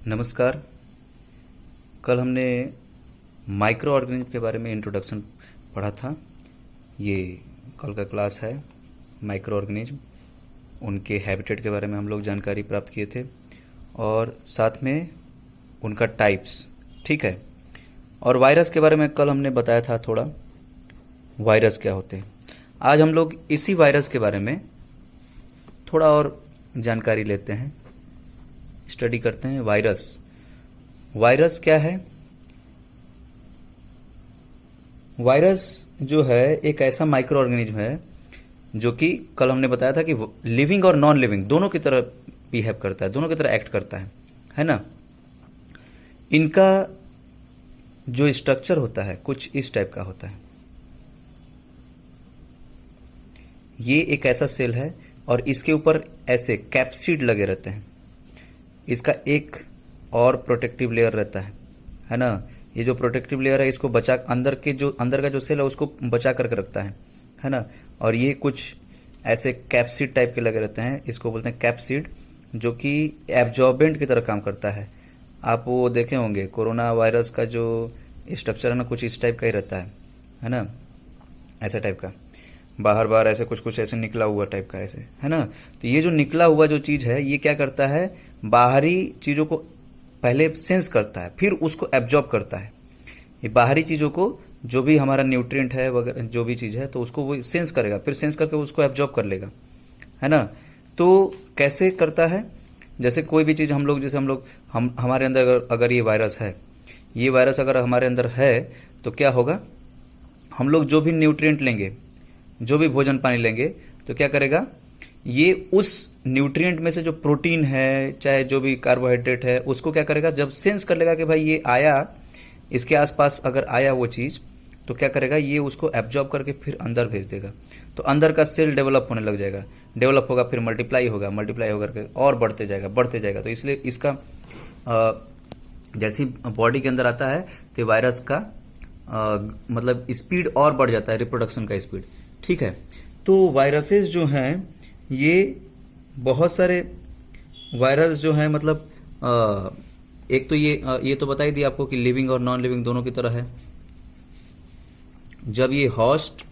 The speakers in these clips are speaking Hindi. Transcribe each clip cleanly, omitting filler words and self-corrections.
नमस्कार। कल हमने माइक्रो ऑर्गेनिज्म के बारे में इंट्रोडक्शन पढ़ा था। ये कल का क्लास है। माइक्रो ऑर्गेनिज्म, उनके हैबिटेट के बारे में हम लोग जानकारी प्राप्त किए थे और साथ में उनका टाइप्स, ठीक है। और वायरस के बारे में कल हमने बताया था थोड़ा, वायरस क्या होते हैं। आज हम लोग इसी वायरस के बारे में थोड़ा और जानकारी लेते हैं, स्टडी करते हैं। वायरस क्या है? वायरस जो है एक ऐसा माइक्रो ऑर्गेनिज्म है जो कि कल हमने बताया था कि लिविंग और नॉन लिविंग दोनों की तरह बिहेव करता है, दोनों की तरह एक्ट करता है ना। इनका जो स्ट्रक्चर होता है कुछ इस टाइप का होता है। ये एक ऐसा सेल है और इसके ऊपर ऐसे कैप्सिड लगे रहते हैं। इसका एक और प्रोटेक्टिव लेयर रहता है ना। ये जो प्रोटेक्टिव लेयर है इसको बचा, अंदर का जो सेल है उसको बचा करके रखता है ना। और ये कुछ ऐसे कैप्सिड टाइप के लगे रहते हैं, इसको बोलते हैं कैप्सिड, जो कि एब्जॉर्बेंट की तरह काम करता है। आप वो देखे होंगे कोरोना वायरस का जो स्ट्रक्चर है ना, कुछ इस टाइप का ही रहता है ना, ऐसा टाइप का, बाहर बाहर ऐसे कुछ ऐसे निकला हुआ टाइप का ऐसे, है ना। तो ये जो निकला हुआ जो चीज है ये क्या करता है, बाहरी चीजों को पहले सेंस करता है, फिर उसको एब्जॉर्ब करता है। ये बाहरी चीजों को, जो भी हमारा न्यूट्रिएंट है वगैरह जो भी चीज है, तो उसको वो सेंस करेगा, फिर सेंस करके उसको एब्जॉर्ब कर लेगा, है ना। तो कैसे करता है? जैसे कोई भी चीज हम लोग हमारे अंदर अगर ये वायरस है, ये वायरस अगर हमारे अंदर है तो क्या होगा, हम लोग जो भी न्यूट्रिएंट लेंगे, जो भी भोजन पानी लेंगे, तो क्या करेगा, ये उस न्यूट्रिएंट में से जो प्रोटीन है चाहे जो भी कार्बोहाइड्रेट है उसको क्या करेगा, जब सेंस कर लेगा कि भाई ये आया, इसके आसपास अगर आया वो चीज, तो क्या करेगा, ये उसको एब्जॉर्ब करके फिर अंदर भेज देगा। तो अंदर का सेल डेवलप होने लग जाएगा, डेवलप होगा, फिर मल्टीप्लाई होगा करके और बढ़ते जाएगा। तो इसलिए इसका जैसे बॉडी के अंदर आता है तो वायरस का मतलब स्पीड और बढ़ जाता है, रिप्रोडक्शन का स्पीड, ठीक है। तो वायरसेस जो हैं, ये बहुत सारे वायरस जो हैं, मतलब एक तो ये तो बता ही दिया आपको कि लिविंग और नॉन लिविंग दोनों की तरह है। जब ये होस्ट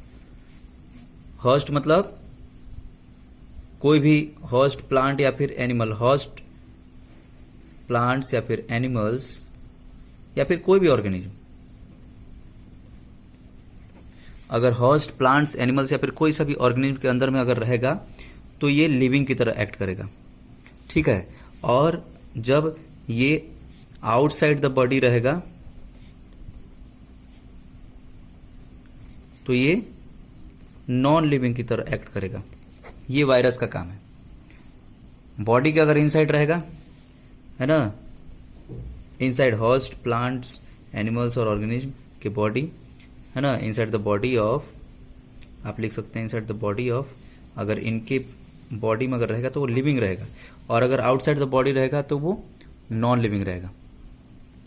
मतलब कोई भी होस्ट प्लांट या फिर एनिमल, होस्ट प्लांट्स या फिर एनिमल्स या फिर कोई भी ऑर्गेनिज्म, अगर होस्ट प्लांट्स एनिमल्स या फिर कोई सा भी ऑर्गेनिज्म के अंदर में अगर रहेगा तो ये लिविंग की तरह एक्ट करेगा, ठीक है। और जब ये आउटसाइड द बॉडी रहेगा तो ये नॉन लिविंग की तरह एक्ट करेगा। ये वायरस का काम है। बॉडी के अगर इनसाइड रहेगा, है ना, इनसाइड होस्ट प्लांट्स एनिमल्स और ऑर्गेनिज्म के बॉडी, है ना, इनसाइड द बॉडी ऑफ, आप लिख सकते हैं इनसाइड द बॉडी ऑफ, अगर इनके बॉडी में अगर रहेगा तो वो लिविंग रहेगा, और अगर आउटसाइड द बॉडी रहेगा तो वो नॉन लिविंग रहेगा,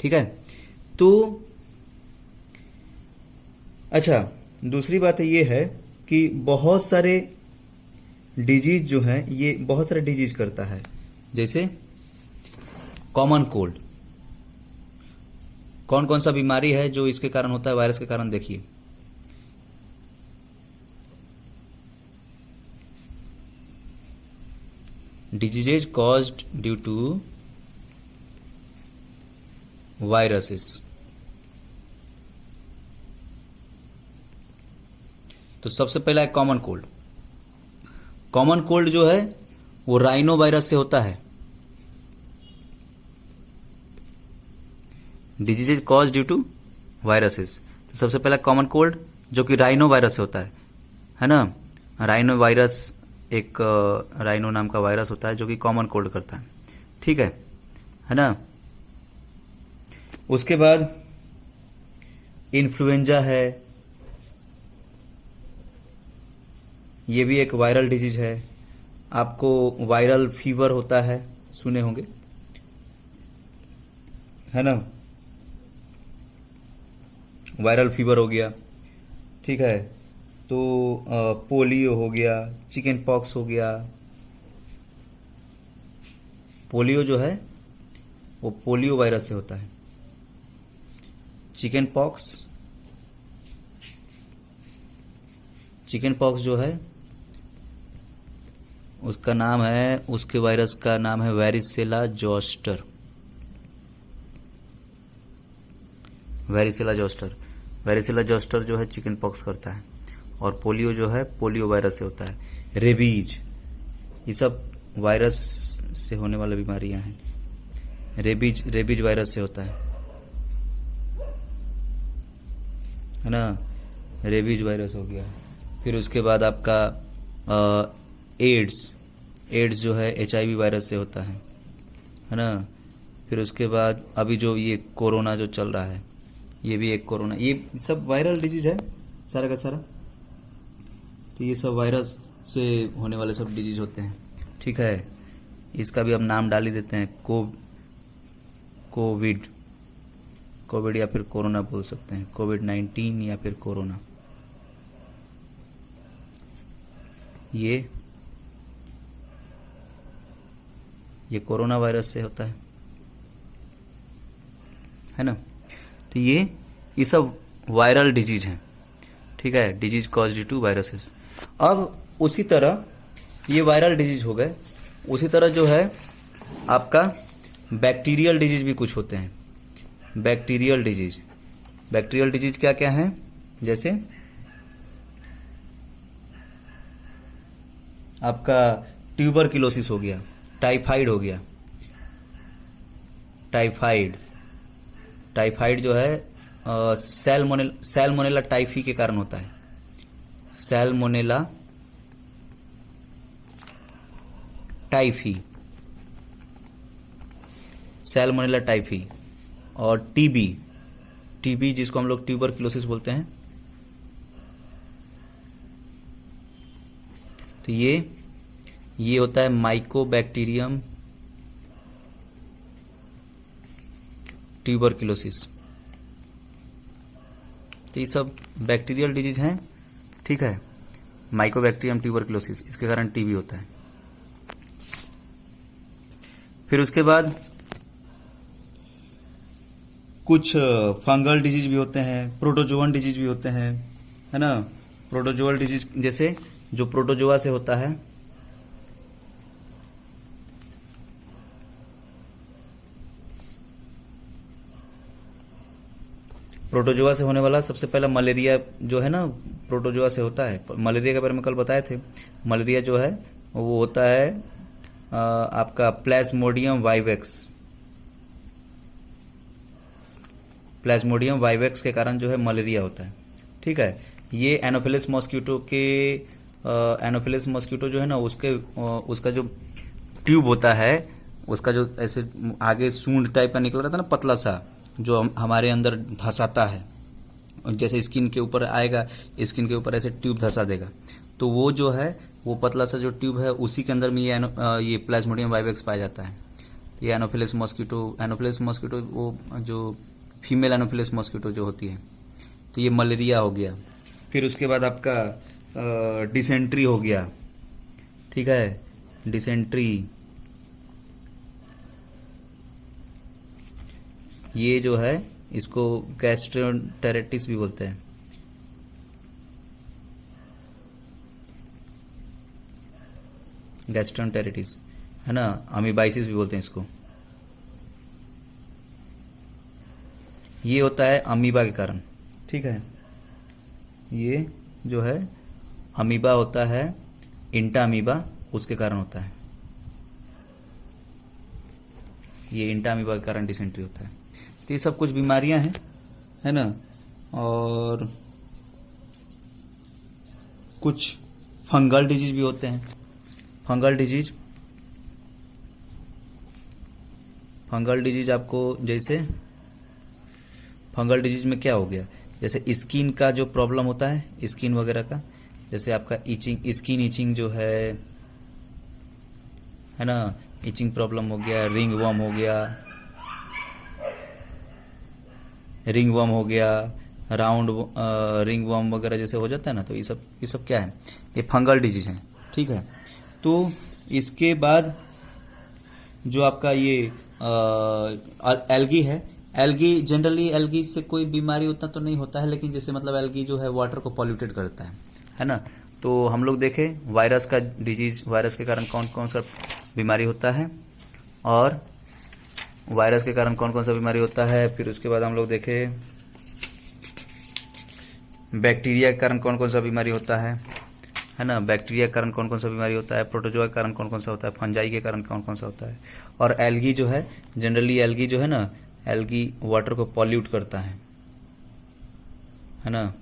ठीक है। तो अच्छा, दूसरी बात ये है कि बहुत सारे डिजीज जो है, ये बहुत सारे डिजीज करता है। जैसे कॉमन कोल्ड, कौन कौन सा बीमारी है जो इसके कारण होता है, वायरस के कारण? देखिए, diseases caused due to viruses. तो सबसे पहला है कॉमन कोल्ड। कॉमन कोल्ड जो है वो राइनो वायरस से होता है। Diseases cause due to viruses, तो सबसे पहला कॉमन कोल्ड जो कि राइनो वायरस से होता है ना। राइनो वायरस, एक राइनो नाम का वायरस होता है जो कि कॉमन कोल्ड करता है, ठीक है ना। उसके बाद इन्फ्लुएंजा है, ये भी एक वायरल डिजीज है। आपको वायरल फीवर होता है, सुने होंगे, है ना, वायरल फीवर हो गया, ठीक है। तो पोलियो हो गया, चिकन पॉक्स हो गया। पोलियो जो है वो पोलियो वायरस से होता है। चिकन पॉक्स जो है उसका नाम है, उसके वायरस का नाम है वैरिसेला जोस्टर। वैरिसेला जोस्टर जो है चिकन पॉक्स करता है, और पोलियो जो है पोलियो वायरस से होता है। रेबीज, ये सब वायरस से होने वाली बीमारियां हैं। रेबीज वायरस से होता है ना, रेबीज वायरस हो गया। फिर उसके बाद आपका एड्स जो है HIV वायरस से होता है ना। फिर उसके बाद अभी जो ये कोरोना जो चल रहा है, ये भी एक कोरोना, ये सब वायरल डिजीज है सारा का सारा। तो ये सब वायरस से होने वाले सब डिजीज होते हैं, ठीक है। इसका भी हम नाम डाल ही देते हैं, कोविड या फिर कोरोना बोल सकते हैं, कोविड-19 या फिर कोरोना। ये कोरोना वायरस से होता है ना। तो ये सब वायरल डिजीज हैं, ठीक है, disease cause due to viruses. अब उसी तरह ये वायरल डिजीज हो गए, उसी तरह जो है आपका बैक्टीरियल डिजीज भी कुछ होते हैं। बैक्टीरियल डिजीज क्या क्या है, जैसे आपका ट्यूबरक्लोसिस हो गया, टाइफाइड हो गया। टाइफाइड जो है सैल्मोनेला टाइफी के कारण होता है। Salmonella typhi. और टीबी जिसको हम लोग ट्यूबरक्लोसिस बोलते हैं। तो ये होता है माइकोबैक्टीरियम ट्यूबरक्लोसिस। तो ये सब बैक्टीरियल डिजीज हैं, ठीक है। माइकोबैक्टीरियम ट्यूबरक्लोसिस, इसके कारण टीबी होता है। फिर उसके बाद कुछ फंगल डिजीज भी होते हैं, प्रोटोजोअन डिजीज भी होते हैं, है ना। प्रोटोजोअल डिजीज जैसे जो प्रोटोजोआ से होता है, प्रोटोजोआ से होने वाला सबसे पहला मलेरिया जो है ना, प्रोटोजोआ से होता है। मलेरिया के बारे में कल बताए थे। मलेरिया जो है वो होता है आपका प्लाज्मोडियम वाइवेक्स के कारण जो है मलेरिया होता है, ठीक है। ये एनोफिलिस मॉस्किटो जो है ना, उसका जो ट्यूब होता है, उसका जो ऐसे आगे सूंड टाइप का निकल रहा था ना, पतला सा, जो हमारे अंदर धंसाता है, जैसे स्किन के ऊपर आएगा, स्किन के ऊपर ऐसे ट्यूब धंसा देगा, तो वो जो है वो पतला सा जो ट्यूब है उसी के अंदर में ये प्लाज्मोडियम वाइवेक्स पाया जाता है। तो ये एनोफिलिस मॉस्किटो वो जो फीमेल एनोफिलिस मॉस्किटो जो होती है, तो ये मलेरिया हो गया। फिर उसके बाद आपका डिसेंट्री हो गया, ठीक है, डिसेंट्री। ये जो है इसको गैस्ट्रोएंटेरिटिस भी बोलते हैं। गैस्ट्रोएंटेरिटिस है ना, अमीबाइसिस भी बोलते हैं इसको। ये होता है अमीबा के कारण, ठीक है। ये जो है अमीबा होता है, इंटा अमीबा, उसके कारण होता है। ये इंटा अमीबा के कारण डिसेंट्री होता है। तो ये सब कुछ बीमारियां हैं, है ना। और कुछ फंगल डिजीज भी होते हैं। फंगल डिजीज आपको, जैसे फंगल डिजीज में क्या हो गया, जैसे स्किन का जो प्रॉब्लम होता है, स्किन वगैरह का, जैसे आपका स्किन इचिंग जो है ना, इचिंग प्रॉब्लम हो गया, रिंग वर्म हो गया, राउंड रिंग वर्म वगैरह जैसे हो जाता है ना, तो ये सब क्या है, ये फंगल डिजीज है, ठीक है। तो इसके बाद जो आपका ये एल्गी है। एल्गी जनरली, एल्गी से कोई बीमारी उतना तो नहीं होता है, लेकिन जैसे मतलब एल्गी जो है वाटर को पॉल्यूटेड करता है ना। तो हम लोग देखें वायरस का डिजीज, वायरस के कारण कौन कौन सा बीमारी होता है, और वायरस के कारण कौन कौन सा बीमारी होता है। फिर उसके बाद हम लोग देखें बैक्टीरिया के कारण कौन कौन सा बीमारी होता है ना। बैक्टीरिया के कारण कौन कौन सा बीमारी होता है, प्रोटोजोआ के कारण कौन कौन सा होता है, फंजाई के कारण कौन कौन सा होता है। और एल्गी जो है, जनरली एल्गी जो है ना, एल्गी वाटर को पॉल्यूट करता है ना।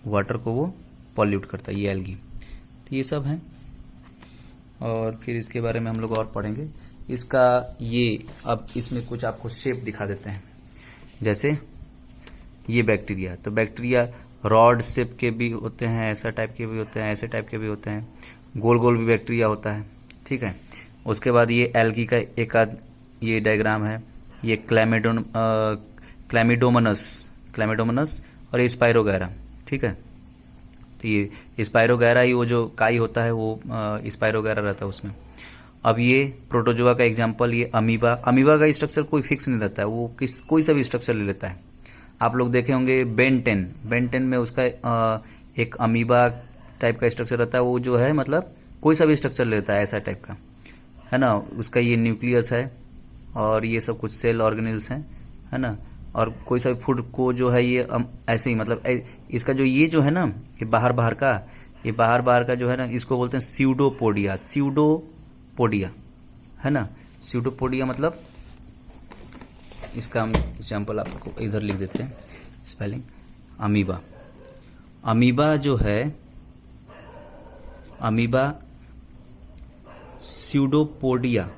वाटर को वो पॉल्यूट करता है, ये एल्गी। तो ये सब है, और फिर इसके बारे में हम लोग और पढ़ेंगे। इसका ये, अब इसमें कुछ आपको शेप दिखा देते हैं। जैसे ये बैक्टीरिया, तो बैक्टीरिया रॉड शेप के भी होते हैं, ऐसा टाइप के भी होते हैं, ऐसे टाइप के भी होते हैं, गोल गोल भी बैक्टीरिया होता है, ठीक है। उसके बाद ये एल्गी का एक आध ये डायग्राम है। ये क्लैमिडोमोनास और ये स्पाइरोगैरा, ठीक है। तो ये स्पाइरोगैरा ही वो जो काई होता है वो स्पाइरोगैरा रहता है उसमें। अब ये प्रोटोजोआ का एग्जांपल, ये अमीबा। अमीबा का स्ट्रक्चर कोई फिक्स नहीं रहता है, वो कोई सा भी स्ट्रक्चर ले लेता है। आप लोग देखे होंगे बेन 10 में उसका एक अमीबा टाइप का स्ट्रक्चर रहता है, वो जो है मतलब कोई सा भी स्ट्रक्चर लेता है ऐसा टाइप का, है ना। उसका ये न्यूक्लियस है, और ये सब कुछ सेल ऑर्गेनेल्स हैं, है ना। और कोई सा भी फूड को जो है ये ऐसे ही मतलब इसका जो ये जो है ना, ये बाहर बाहर का जो है ना, इसको बोलते हैं स्यूडोपोडिया है ना। स्यूडोपोडिया मतलब, इसका हम एग्जाम्पल आपको इधर लिख देते हैं स्पेलिंग। अमीबा जो है, अमीबा स्यूडोपोडिया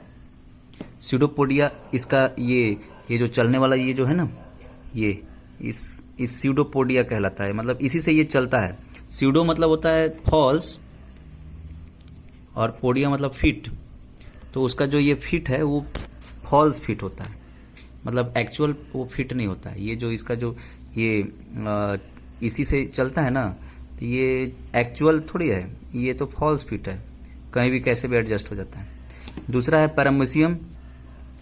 इसका ये जो चलने वाला ये जो है ना, ये इस स्यूडोपोडिया कहलाता है। मतलब इसी से ये चलता है। स्यूडो मतलब होता है फॉल्स, और पोडिया मतलब फिट। तो उसका जो ये फिट है वो फॉल्स फिट होता है, मतलब एक्चुअल वो फिट नहीं होता है। ये जो इसका जो ये इसी से चलता है ना, तो ये एक्चुअल थोड़ी है, ये तो फॉल्स फिट है, कहीं भी कैसे भी एडजस्ट हो जाता है। दूसरा है पैरामीशियम।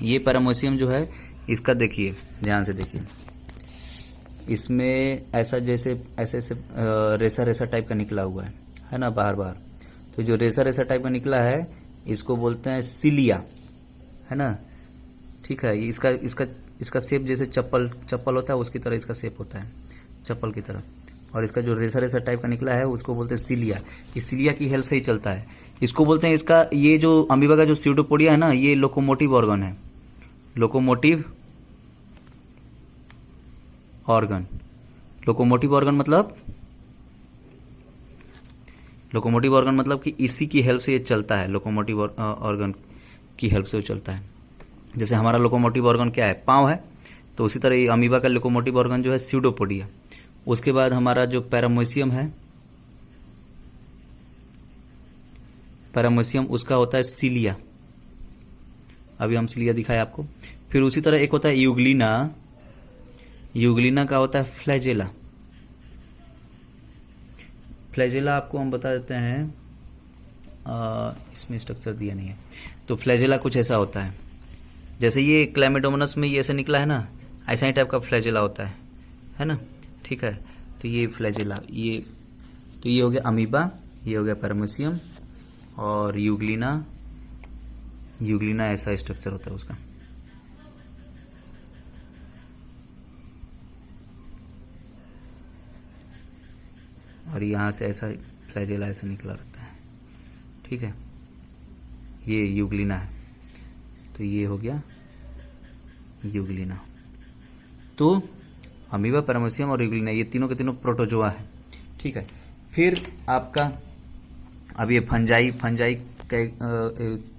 ये पैरामीशियम जो है, इसका देखिए, ध्यान से देखिए, इसमें ऐसा जैसे ऐसे रेसा टाइप का निकला हुआ है ना, बाहर बाहर। तो जो रेसा टाइप का निकला है, इसको बोलते हैं सिलिया, है ना, ठीक है। इसका शेप जैसे चप्पल होता है, उसकी तरह इसका शेप होता है, चप्पल की तरह। और इसका जो रेसा टाइप का निकला है, उसको बोलते हैं सिलिया। इस सिलिया की हेल्प से ही चलता है। इसको बोलते हैं, इसका ये जो अमीबा का जो स्यूडोपोडिया है ना, ये लोकोमोटिव ऑर्गन है। लोकोमोटिव ऑर्गन मतलब कि इसी की हेल्प से ये चलता है। लोकोमोटिव ऑर्गन की हेल्प से वो चलता है। जैसे हमारा लोकोमोटिव ऑर्गन क्या है, पाँव है, तो उसी तरह ये अमीबा का लोकोमोटिव ऑर्गन जो है स्यूडोपोडिया। उसके बाद हमारा जो पैरामीशियम है, पैरामीशियम उसका होता है सिलिया। अभी हम सिलिया दिखाए आपको। फिर उसी तरह एक होता है यूग्लिना का होता है फ्लैजेला आपको हम बता देते हैं, इसमें स्ट्रक्चर दिया नहीं है। तो फ्लैजेला कुछ ऐसा होता है, जैसे ये क्लैमिडोमोनास में ये ऐसे निकला है ना, ऐसा ही टाइप का फ्लैजेला होता है ना, ठीक है। तो ये फ्लैजेला, ये हो गया अमीबा, ये हो गया पैरामीशियम, और यूग्लिना ऐसा स्ट्रक्चर होता है उसका। और यहाँ से ऐसा फ्लैजेला ऐसा निकला रहता है, ठीक है। ये यूग्लिना है, तो ये हो गया यूग्लिना। तो अमीबा, पैरामीशियम और यूग्लिना, ये तीनों के तीनों प्रोटोजोआ है, ठीक है। फिर आपका अब ये फंजाई का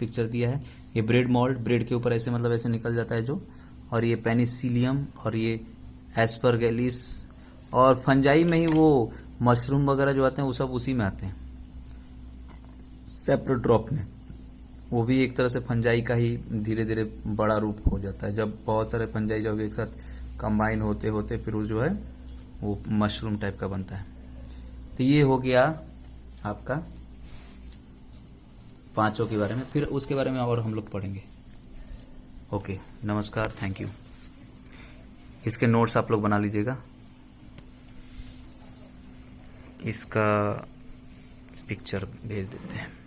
पिक्चर दिया है। ये ब्रेड मोल्ड, ब्रेड के ऊपर ऐसे मतलब ऐसे निकल जाता है जो, और ये पेनिसिलियम, और ये एस्परगेलिस। और फंजाई में ही वो मशरूम वगैरह जो आते हैं वो सब उसी में आते हैं, सेप्रोट्रॉप में। वो भी एक तरह से फंजाई का ही धीरे धीरे बड़ा रूप हो जाता है, जब बहुत सारे फंजाई जब एक साथ कंबाइन होते होते फिर वो जो है वो मशरूम टाइप का बनता है। तो ये हो गया आपका पांचों के बारे में, फिर उसके बारे में और हम लोग पढ़ेंगे। ओके, नमस्कार, थैंक यू। इसके नोट्स आप लोग बना लीजिएगा। इसका पिक्चर भेज देते हैं।